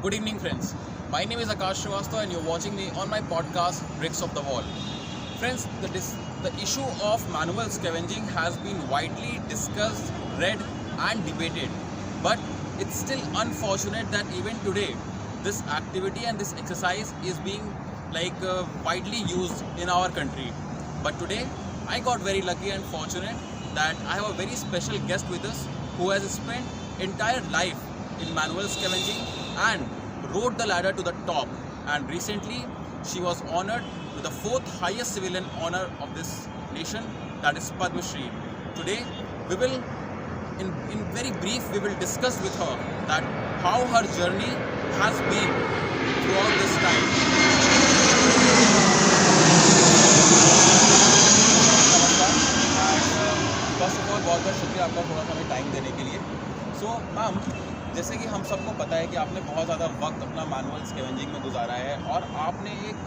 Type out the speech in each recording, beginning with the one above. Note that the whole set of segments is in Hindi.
Good evening, friends. My name is Akash Srivastava, and you're watching me on my podcast Bricks of the Wall. Friends, the issue of manual scavenging has been widely discussed, read, and debated. But it's still unfortunate that even today, this activity and this exercise is being widely used in our country. But today, I got very lucky and fortunate that I have a very special guest with us who has spent entire life in manual scavenging and rode the ladder to the top. And recently, she was honored with the fourth highest civilian honor of this nation, that is Padma Shri. Today, we will, in very brief, we will discuss with her that how her journey has been throughout this time. First of all बहुत बहुत शुक्रिया आपका थोड़ा सा हमें टाइम देने के लिए। सो मैम, जैसे कि हम सबको पता है कि आपने बहुत ज़्यादा वक्त अपना मैनुअल स्कैवेंजिंग में गुजारा है और आपने एक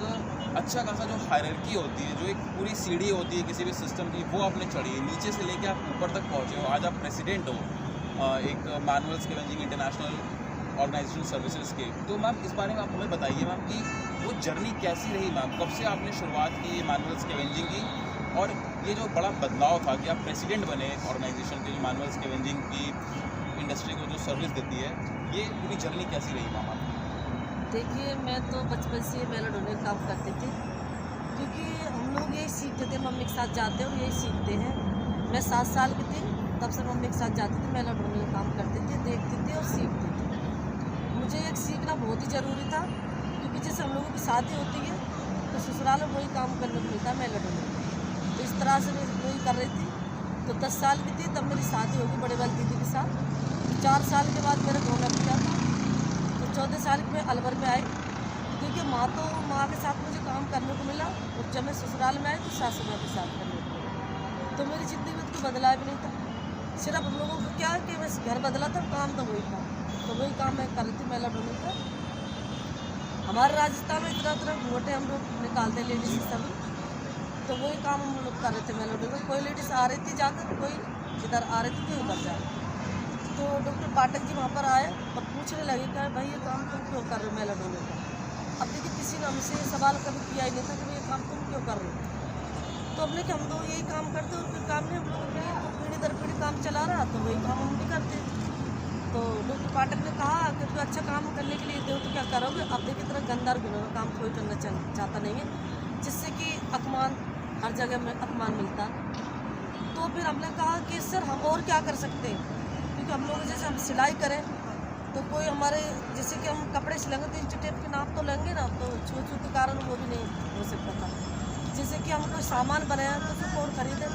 अच्छा खासा जो हायरार्की होती है, जो एक पूरी सीढ़ी होती है किसी भी सिस्टम की, वो आपने चढ़ी है। नीचे से लेके आप ऊपर तक पहुँचे हो, आज आप प्रेसिडेंट हो एक manual scavenging international organisation services के। तो मैम, इस बारे में आप हमें बताइए मैम कि वो जर्नी कैसी रही मैम, कब से आपने शुरुआत की मैनुअल स्कैवेंजिंग की और ये जो बड़ा बदलाव था कि आप प्रेसिडेंट बने एक ऑर्गेनाइजेशन के जो मैनुअल स्कैवेंजिंग की इंडस्ट्री को जो सर्विस देती है, ये पूरी जर्नी कैसी रही मैम आपकी? देखिए, मैं तो बचपन से मेलाडोने काम करते थे, क्योंकि हम लोग यही सीखते थे, मम्मी के साथ जाते हैं और यही सीखते हैं। मैं 7 साल की थी तब से मम्मी के साथ जाती थी, मेलाडोने में काम करते थे, देखते थे और सीखते थे। मुझे एक सीखना बहुत ही ज़रूरी था, क्योंकि जैसे हम लोगों की शादी होती है तो ससुराल में वही काम करने को मिलता है मेलाडोने में। तो इस तरह से मैं वही कर रही थी। तो 10 साल की थी तब मेरी शादी होगी बड़े वाली दीदी के साथ। 4 साल के बाद मेरा होना किया था, तो 14 साल की मैं अलवर में आई, क्योंकि माँ के साथ मुझे काम करने को मिला और जब मैं ससुराल में आई तो सासू माँ के साथ करने को मिला। तो मेरी ज़िंदगी में कोई बदलाव भी नहीं था, सिर्फ हम लोगों को क्या कि बस घर बदला था, काम तो वही था। तो वही काम मैं कर रही थी मेलाडोने का। हमारे राजस्थान में इतना घूंघटे हम लोग निकालते लेडीज सब, तो वही काम हम लोग कर रहे थे मेलाडोने में। कोई लेडीज़ आ रही थी जाकर, कोई इधर आ रही थी, कोई उधर जा रही थी। तो डॉक्टर पाठक जी वहाँ पर आए और पूछने लगे कि भाई ये काम तुम क्यों कर रहे हो मेलाडोने का। अब देखिए, किसी ने हमसे सवाल कभी किया ही नहीं था कि ये काम तुम क्यों कर रहे हो। तो हमने कि हम तो यही काम करते और कोई काम नहीं हम लोगों के लिए, तो पीढ़ी दर पीढ़ी काम चला रहा, तो वही काम हम भी करते। तो डॉक्टर पाठक ने कहा कि कोई अच्छा काम करने के लिए दो तो क्या करोगे। अब देखिए, तरह गंदा और घिनौना काम कोई करना चाहता नहीं है, जिससे कि अपमान, हर जगह में अपमान मिलता। तो फिर हमने कहा कि सर हम और क्या कर सकते हैं, क्योंकि हम लोग जैसे हम सिलाई करें तो कोई हमारे जैसे कि हम कपड़े सिलेंगे तो इंच टेप के नाप तो लेंगे ना, तो छू के कारण वो भी नहीं हो सकता था। जैसे कि हम कोई सामान बनाया तो फिर कौन खरीदे।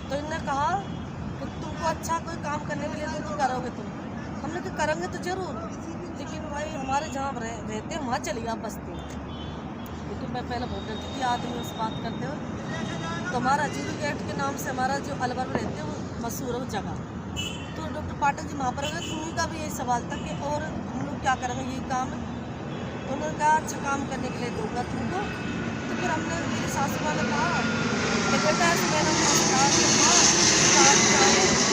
तो इन्होंने कहा कि तुमको अच्छा कोई काम करने के लिए तो करोगे तुम। हमने कहा करेंगे तो ज़रूर, लेकिन भाई हमारे जहाँ रहते हैं वहाँ चलिए आप बसते हैं। क्योंकि मैं पहले बहुत डरती थी आदमी से बात करते हुए। तो हमारा जीरो गेट के नाम से हमारा जो अलवर में रहते हैं वो मशहूर है वो जगह। तो डॉक्टर पाठक जी वहाँ पर गए, तो उनका भी यही सवाल था कि और हम लोग क्या करेंगे, यही काम है। तो उन्होंने कहा अच्छा काम करने के लिए दूँगा तुमको। तो फिर हमने, मेरी सासू माँ ने कहा कि बेटा ऐसे मैंने कहा कि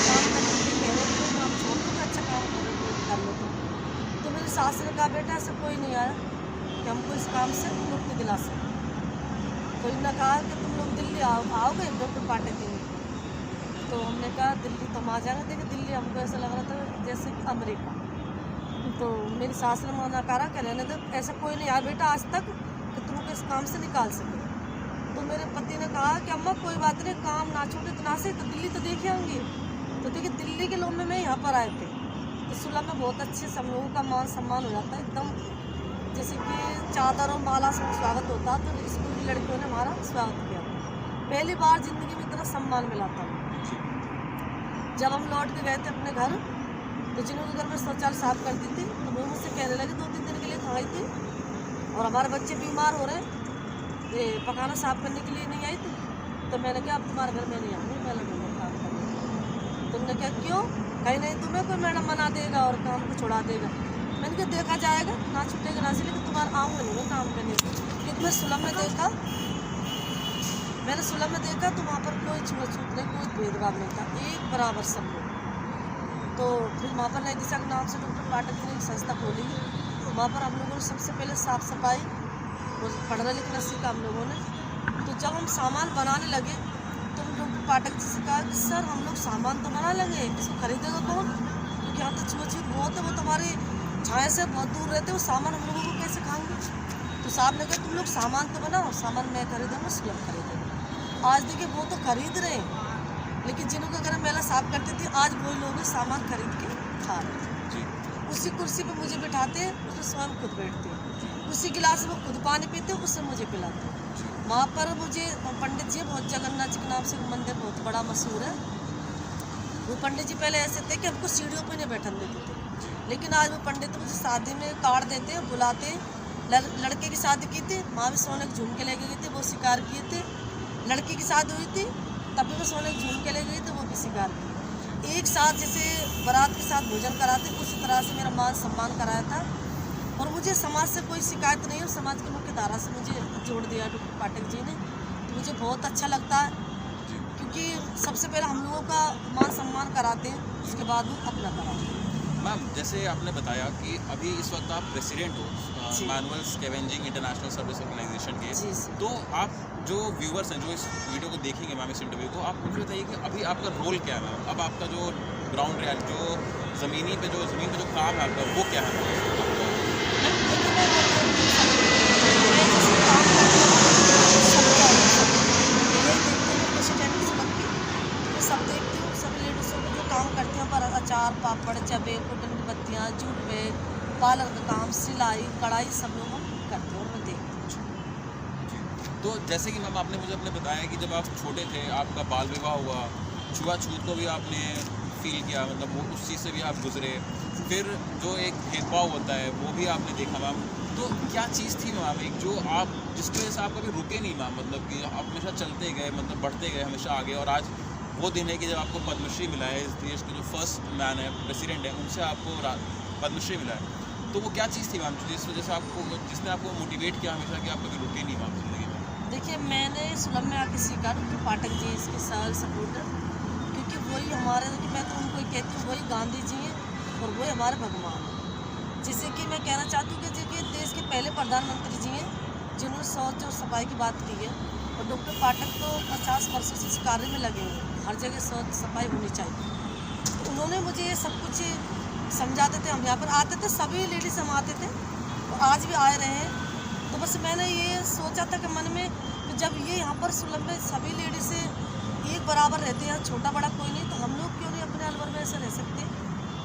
काम करने के लिए कह रहे थे, काम छोड़ दो, अच्छा काम कर लो तुम। तो मेरी सास ने कहा बेटा ऐसा कोई नहीं आया कि हमको इस काम से मुक्ति दिला सके। तो इन्होंने कहा कि तुम लोग दिल्ली आओगे डॉक्टर पाठक जी। तो हमने कहा दिल्ली तो हम आ जाएंगे। देखिए, दिल्ली हमको ऐसा लग रहा था जैसे कि अमेरिका। तो मेरी सास ने मना करा कि रहने दो, ऐसा कोई नहीं आया बेटा आज तक कि तुमको इस काम से निकाल सके। तो मेरे पति ने कहा कि अम्मा कोई बात नहीं, काम ना छूटे तो ना सही, तो दिल्ली तो देखे होंगे। तो देखिए, दिल्ली के लोग में यहाँ पर आए थे तो सुलह में बहुत अच्छे सब लोगों का मान सम्मान हो जाता है एकदम, जैसे कि चादर और माला से स्वागत होता। तो स्कूल की लड़कियों ने हमारा स्वागत किया, पहली बार ज़िंदगी में इतना सम्मान मिला था। जब हम लौट के गए थे अपने घर, तो जिन्होंने घर में शौचालय साफ करती थी तो वो मुझसे कहने लगे 2-3 दिन के लिए कहाँ आई थी और हमारे बच्चे बीमार हो रहे हैं, ये पकाना साफ करने के लिए नहीं आई थी। तो मैंने कहा अब तुम्हारे घर में नहीं आऊँगी, मैं लगूँगा काम करने। तुमने क्या क्यों? कहीं नहीं, तुम्हें कोई मैडम बना देगा और काम को छुड़ा देगा। मैंने कहा देखा जाएगा, ना छूटेगा ना से, लेकिन तुम्हारा आऊँगा नहीं काम करने को। क्योंकि मैं सुलभ में देखा, मैंने सुलभ में देखा तो वहाँ पर कोई छूत नहीं, कोई भेदभाव नहीं था, एक बराबर सब लोग। तो फिर वहाँ पर नई दिशा के नाम से डॉक्टर पाठक ने एक संस्था खोली वहाँ पर हम लोगों ने सबसे पहले साफ़ सफाई और पढ़ना लिखना सीखा हम लोगों ने। तो जब हम सामान बनाने लगे तो हम डॉक्टर पाठक जी से कहा कि सर हम लोग सामान तो बना लेंगे, इसको खरीदेगा कौन? क्योंकि यहाँ तो छुआछूत बहुत है, वो तुम्हारी छाया से बहुत दूर रहते, वो सामान हम लोगों को कैसे खाएंगे? तो साहब ने कहा तुम लोग सामान तो बनाओ, सामान मैं खरीदूँगा, सुलभ खरीदेंगे। आज देखिए वो तो खरीद रहे हैं, लेकिन जिनके घर मेला साफ करते थे आज वही लोग सामान खरीद के खा रहे थे। उसी कुर्सी पे मुझे बिठाते, उसमें स्वयं खुद बैठते, उसी गिलास में खुद पानी पीते, उससे मुझे पिलाते। वहाँ पर मुझे पंडित जी बहुत, जगन्नाथ जी के नाम से मंदिर बहुत बड़ा मशहूर है, वो पंडित जी पहले ऐसे थे कि हमको सीढ़ियों पे नहीं बैठन देते थे, लेकिन आज वो पंडित मुझे शादी में कार्ड देते, बुलाते। लड़के की शादी की थी, माँ भी सोने के झुमके ले गई थी, वो शिकार किए थे। लड़की की शादी हुई थी तब भी मैं सोने के झुमके ले गई थी, वो भी शिकार किए। एक साथ जैसे बारात के साथ भोजन कराते, उसी तरह से मेरा मान सम्मान कराया था। और मुझे समाज से कोई शिकायत नहीं है, समाज की मुख्य धारा से मुझे जोड़ दिया डॉक्टर पाठक जी ने, तो मुझे बहुत अच्छा लगता है, क्योंकि सबसे पहले हम लोगों का मान सम्मान कराते हैं, उसके बाद वो अपना कराते हैं। मैम जैसे आपने बताया कि अभी इस वक्त आप प्रेसिडेंट हो manual scavenging international service organisation के, तो आप जो व्यूअर्स हैं जो इस वीडियो को देखेंगे मैम, इस इंटरव्यू को, आप मुझे बताइए कि अभी आपका रोल क्या है मैम? अब आपका जो ग्राउंड रियलिटी, जो ज़मीन पे जो काम है आपका, वो क्या है? सब देखती हूँ, सभी लेडीज़ों को जो काम करती हैं, पर अचार, पापड़, चबे, कुटन की बत्तियाँ, जूट में पार्लर का काम, सिलाई, कढ़ाई, सब लोग हम करते हैं और मैं देखती हूँ। तो जैसे कि मैम आपने मुझे अपने बताया कि जब आप छोटे थे आपका बाल विवाह हुआ, छुआछूत को भी आपने फील किया, मतलब वो उस चीज़ से भी आप गुजरे, फिर जो एक भेदभाव होता है वो भी आपने देखा मैम। तो क्या चीज़ थी मैम एक जो आप, जिसकी वजह से आप कभी रुके नहीं मैम, मतलब कि आप हमेशा चलते गए, मतलब बढ़ते गए हमेशा आगे, और आज वो दिन है कि जब आपको पद्मश्री मिला है, इस देश के जो फर्स्ट मैन है, प्रेसिडेंट है, उनसे आपको पद्मश्री मिला है। तो वो क्या चीज़ थी मैम जिस वजह से आपको, जिसने आपको मोटिवेट किया हमेशा कि आप कभी रुके नहीं मैम ज़िंदगी में? देखिए मैंने सुलभ में आके सीखा डॉक्टर पाठक जी इसके साल सपोर्टर, क्योंकि वही हमारे, मैं तो उनको कहती हूँ वही गांधी जी हैं और वही हमारे भगवान हैं। जैसे कि मैं कहना चाहती हूँ कि जो देश के पहले प्रधानमंत्री जी हैं जिन्होंने शौच और सफाई की बात की है, और डॉक्टर पाठक तो 50 वर्षों से इस कार्य में लगे हुए हैं, हर जगह शौच सफाई होनी चाहिए। तो उन्होंने मुझे ये सब कुछ समझाते थे, हम यहाँ पर आते थे, सभी लेडीज हम आते थे और आज भी आए रहे हैं। तो बस मैंने ये सोचा था कि मन में कि जब ये यहाँ पर सुलभ में सभी लेडीज से एक बराबर रहते हैं, छोटा बड़ा कोई नहीं, तो हम लोग क्यों नहीं अपने अलवर में ऐसे रह सकते?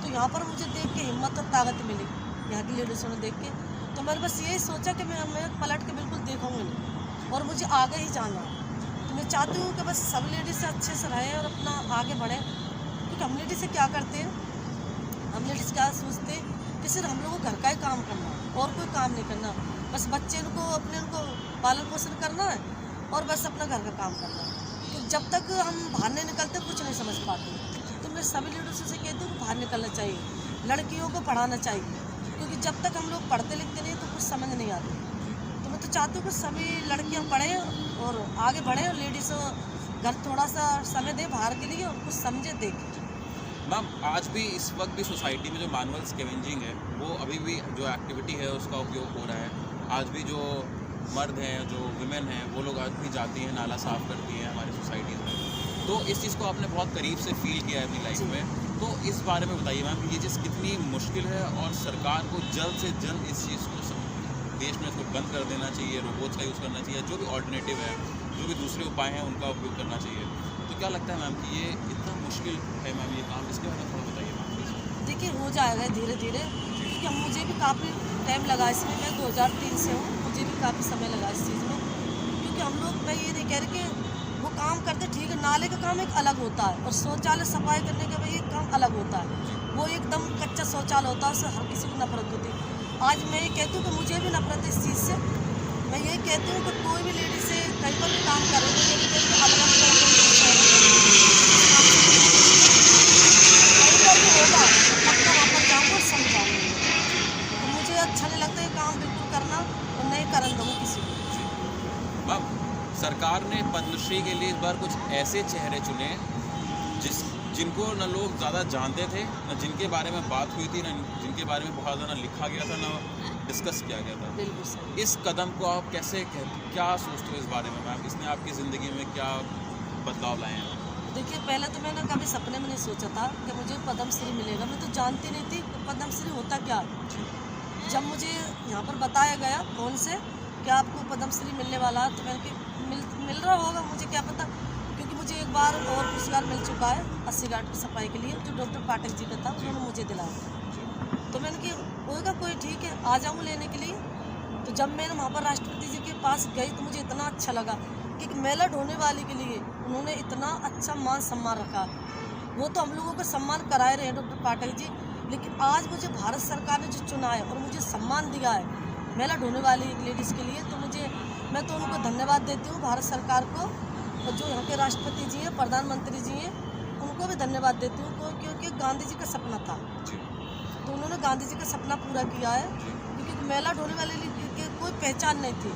तो यहाँ पर मुझे देख के हिम्मत और ताकत मिली, यहाँ की लेडीज़ों ने देख के। तो मैंने बस यही सोचा कि मैं पलट के बिल्कुल देखूँगी नहीं और मुझे आगे ही जाना है। तो मैं चाहती हूँ कि बस सब लेडीज से अच्छे से रहें और अपना आगे बढ़ें, क्योंकि हम लेडीज से क्या करते हैं, हम लेडीज क्या सोचते हैं कि सिर्फ हम लोगों को घर का ही काम करना है और कोई काम नहीं करना, बस बच्चे उनको अपने उनको पालन पोषण करना है और बस अपना घर का काम करना है। तो जब तक हम बाहर नहीं निकलते कुछ नहीं समझ पाते। तो मैं सभी लेडीज़ों से कहती हूँ कि बाहर निकलना चाहिए, लड़कियों को पढ़ाना चाहिए, क्योंकि जब तक हम लोग पढ़ते लिखते नहीं तो कुछ समझ नहीं आती। तो मैं तो चाहती हूँ कि सभी लड़कियाँ पढ़ें और आगे बढ़ें, और लेडीज़ घर थोड़ा सा समय दें बाहर के लिए और कुछ समझे देखें। मैम आज भी इस वक्त भी सोसाइटी में जो मैनुअल स्कैवेंजिंग है वो अभी भी जो एक्टिविटी है उसका उपयोग हो रहा है। आज भी जो मर्द हैं, जो विमेन हैं, वो लोग आज भी जाती हैं, नाला साफ़ करती हैं हमारी सोसाइटीज़ में। तो इस चीज़ को आपने बहुत करीब से फील किया है अपनी लाइफ में, तो इस बारे में बताइए मैम कि ये चीज़ कितनी मुश्किल है और सरकार को जल्द से जल्द इस चीज़ को देश में इसको बंद कर देना चाहिए, रोबोट्स का यूज़ करना चाहिए, जो भी ऑल्टरनेटिव है, जो भी दूसरे उपाय हैं उनका उपयोग करना चाहिए। तो क्या लगता है मैम कि ये इतना मुश्किल है मैम ये काम, इसके बारे में थोड़ा बताइए मैम प्लीज़। देखिए हो जाएगा धीरे धीरे, क्योंकि मुझे भी काफ़ी टाइम लगा इसमें, मैं 2003 से हूँ, मुझे भी काफ़ी समय लगा इस चीज़ में, क्योंकि हम लोग, मैं ये नहीं कह रही कि वो काम करते ठीक है, नाले का काम एक अलग होता है और शौचालय सफाई करने का भी एक काम अलग होता है। वो एकदम कच्चा शौचालय होता है, उससे हर किसी को नफरत होती है। आज मैं ये कहती हूँ कि मुझे भी नफरत है इस चीज़ से। मैं ये कहती हूँ कि कोई भी लेडी से कहीं पर भी काम करे तो ये भी कहती हूँ अलग अलग होगा, पक्का वहाँ पर जाऊँगा समझाऊँगी। तो मुझे अच्छा नहीं लगता ये काम बिल्कुल करना, और नहीं करने दूँगी किसी को। मैम सरकार ने पद्मश्री के लिए इस बार कुछ ऐसे चेहरे चुने जिनको न लोग ज़्यादा जानते थे, न जिनके बारे में बात हुई थी, न जिनके बारे में बहुत ज़्यादा लिखा गया था, न डिस्कस किया गया था। बिल्कुल सही। इस कदम को आप कैसे क्या सोचते हो इस बारे में मैम? इसने आपकी ज़िंदगी में क्या बदलाव लाए हैं? देखिए, पहले तो मैंने कभी सपने में नहीं सोचा था कि मुझे पद्मश्री मिलेगा। मैं तो जानती नहीं थी कि पद्मश्री होता क्या है। जी जब मुझे यहाँ पर बताया गया फ़ोन से कि आपको पद्मश्री मिलने वाला है, तो मैंने कि मिल रहा होगा, मुझे क्या पता, क्योंकि मुझे एक बार और पुरस्कार मिल चुका है 80 घाट की सफाई के लिए, जो डॉक्टर पाठक जी का था, उन्होंने मुझे दिलाया था। तो मैंने कि होगा कोई, ठीक है, आ जाऊँ लेने के लिए। तो जब मैं वहाँ पर राष्ट्रपति जी के पास गई तो मुझे इतना अच्छा लगा कि एक मेला ढोने वाले के लिए उन्होंने इतना अच्छा मान सम्मान रखा। वो तो हम लोगों को सम्मान कराए रहे हैं डॉक्टर पाठक जी, लेकिन आज मुझे भारत सरकार ने जो चुना है और मुझे सम्मान दिया है मेला ढोने वाली लेडीज़ के लिए, तो मैं तो उनको धन्यवाद देती हूँ, भारत सरकार को, और जो यहाँ के राष्ट्रपति जी हैं, प्रधानमंत्री जी हैं, उनको भी धन्यवाद देती हूँ, क्योंकि गांधी जी का सपना था, तो उन्होंने गांधी जी का सपना पूरा किया है। क्योंकि मेला ढोने वाले की कोई पहचान नहीं थी,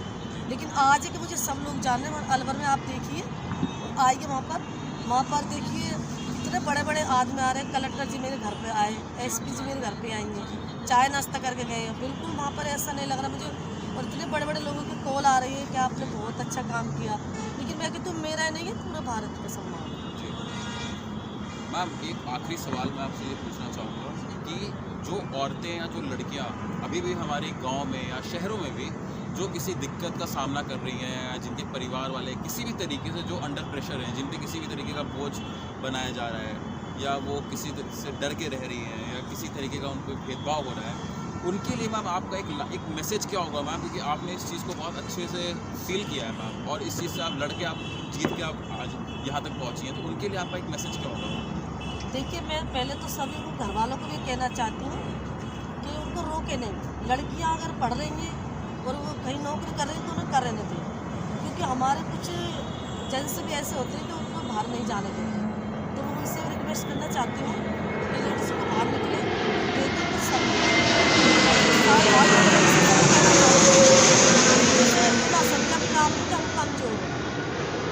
लेकिन आज है कि मुझे सब लोग जाने। अलवर में आप देखिए, आइए वहाँ पर देखिए, इतने बड़े बड़े आदमी आ रहे हैं। कलेक्टर जी मेरे घर पे आए, एसपी जी मेरे घर पे आएंगे, चाय नाश्ता करके गए हैं। बिल्कुल वहाँ पर ऐसा नहीं लग रहा मुझे, और इतने बड़े बड़े लोगों की कॉल आ रही है कि आपने बहुत अच्छा काम किया। लेकिन मैं कहती हूँ मेरा नहीं है, पूरे भारत का सम्मान। मैम, एक आखिरी सवाल मैं आपसे ये पूछना चाहूँगा कि जो औरतें या जो लड़कियाँ अभी भी हमारे गांव में या शहरों में भी जो किसी दिक्कत का सामना कर रही हैं, या जिनके परिवार वाले किसी भी तरीके से जो अंडर प्रेशर हैं, जिन पे किसी भी तरीके का बोझ बनाया जा रहा है, या वो किसी से डर के रह रही हैं, या किसी तरीके का उन पर भेदभाव हो रहा है, उनके लिए मैम आपका एक मैसेज क्या होगा मैम? क्योंकि आपने इस चीज़ को बहुत अच्छे से फील किया है मैम, और इस चीज़ से आप लड़के आप जीत के आप आज यहाँ तक पहुँची हैं, तो उनके लिए आपका एक मैसेज क्या होगा? देखिए, मैं पहले तो सभी घर वालों को भी कहना चाहती हूँ कि उनको रोके नहीं। लड़कियाँ अगर पढ़ रही हैं और वो कहीं नौकरी कर रही हैं तो उन्हें कर रहने दें, क्योंकि हमारे कुछ जेंट्स भी ऐसे होते हैं कि उनको बाहर नहीं जाने देते। तो मैं उनसे रिक्वेस्ट करना चाहती हूँ कि लेडीज़ को बाहर निकले, देखिए कुछ समझे। हम कमजोर हैं,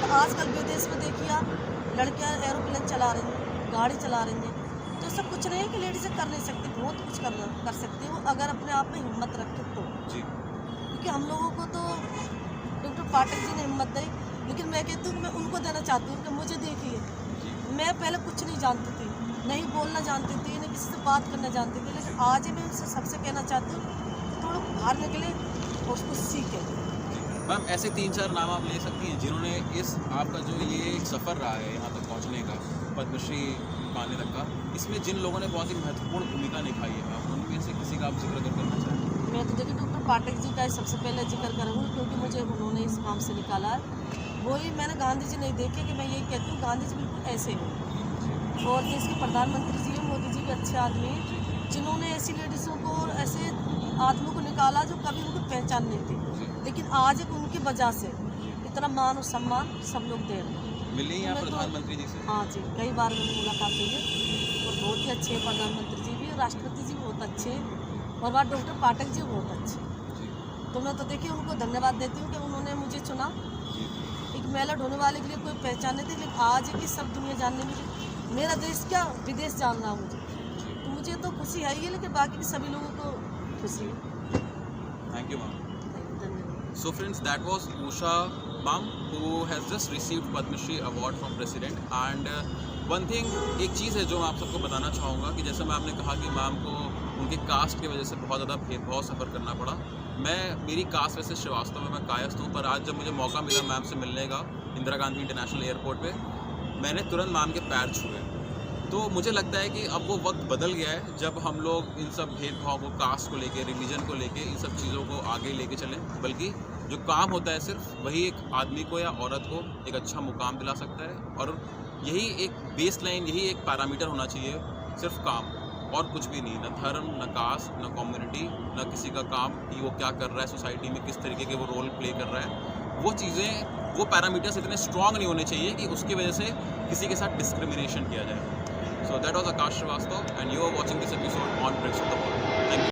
तो आजकल विदेश में देखिए आप, लड़कियाँ एरोप्लेन चला रही हैं, गाड़ी चला रही हैं, तो ऐसा कुछ नहीं है कि लेडीज़ें कर नहीं सकती, बहुत कुछ कर सकती है वो, अगर अपने आप में हिम्मत रखे तो। जी। क्योंकि हम लोगों को तो डॉक्टर पाठक जी ने हिम्मत दी, लेकिन मैं कहती हूँ, मैं उनको देना चाहती हूँ कि मुझे देखिए, मैं पहले कुछ नहीं जानती थी, नहीं बोलना जानती थी, नहीं किसी से बात करना जानती थी, लेकिन आज ही मैं उनसे सबसे कहना चाहती हूँ थोड़ा बाहर निकले और उसको सीखें। मैम, ऐसे 3-4 नाम आप ले सकती हैं जिन्होंने इस आपका जो ये एक सफ़र रहा है यहाँ तक पहुँचने का, पद्मश्री पाने तक का, इसमें जिन लोगों ने बहुत ही महत्वपूर्ण भूमिका निभाई है, आप उनमें से किसी का आप जिक्र करना चाहें? मैं तो देखिए डॉक्टर पाठक जी का सबसे पहले जिक्र करूँगी, क्योंकि मुझे उन्होंने इस काम से निकाला है। वही मैंने गांधी जी नहीं देखे, कि मैं यही कहती हूँ गांधी जी बिल्कुल ऐसे हैं। और जिसके प्रधानमंत्री जी हैं, मोदी जी भी अच्छे आदमी हैं, जिन्होंने ऐसी लेडीज़ों को और ऐसे आदमियों को निकाला जो कभी उनको पहचान नहीं थी, लेकिन आज एक उनकी वजह से इतना मान और सम्मान सब लोग दे रहे हैं। मिले हैं आप प्रधानमंत्री जी से? हाँ जी, कई बार मैंने मुलाकात हुई है, और बहुत ही अच्छे प्रधानमंत्री जी भी, राष्ट्रपति जी भी बहुत अच्छे हैं, और बात डॉक्टर पाठक जी बहुत अच्छे। तो मैं तो देखिए उनको धन्यवाद देती हूँ कि उन्होंने मुझे चुना। एक मेला ढोने वाले के लिए कोई पहचान नहीं थी, लेकिन आज है कि सब दुनिया जानने मुझे, मेरा देश क्या विदेश जान रहा मुझे, तो मुझे तो खुशी है ही है, लेकिन बाकी सभी लोगों को खुशी है। Thank you ma'am. धन्यवाद। So friends, that was Usha ma'am who has just received Padma Shri award from president, and one thing, एक चीज़ है जो मैं आप सबको बताना चाहूँगा कि जैसे मैं आपने कहा कि मैम को उनके कास्ट की वजह से बहुत ज़्यादा भेदभाव सफ़र करना पड़ा। मेरी कास्ट वैसे श्रीवास्तव में मैं कायस्थ हूँ, पर आज जब मुझे मौका मिला मैम से मिलने का इंदिरा गांधी इंटरनेशनल एयरपोर्ट पे, मैंने तुरंत मैम के पैर छुए। तो मुझे लगता है कि अब वो वक्त बदल गया है जब हम लोग इन सब भेदभाव को, कास्ट को लेके, रिलीजन को लेके, इन सब चीज़ों को आगे लेके चलें, बल्कि जो काम होता है सिर्फ वही एक आदमी को या औरत को एक अच्छा मुकाम दिला सकता है, और यही एक बेस लाइन, यही एक पैरामीटर होना चाहिए, सिर्फ काम और कुछ भी नहीं। न धर्म, न कास्ट, न कम्युनिटी, न किसी का काम कि वो क्या कर रहा है सोसाइटी में, किस तरीके के वो रोल प्ले कर रहा है, वो चीज़ें, वो पैरामीटर्स इतने स्ट्रॉन्ग नहीं होने चाहिए कि उसकी वजह से किसी के साथ डिस्क्रिमिनेशन किया जाए। So that was Akash Srivastava, and you are watching this episode on Bricks of the Wall.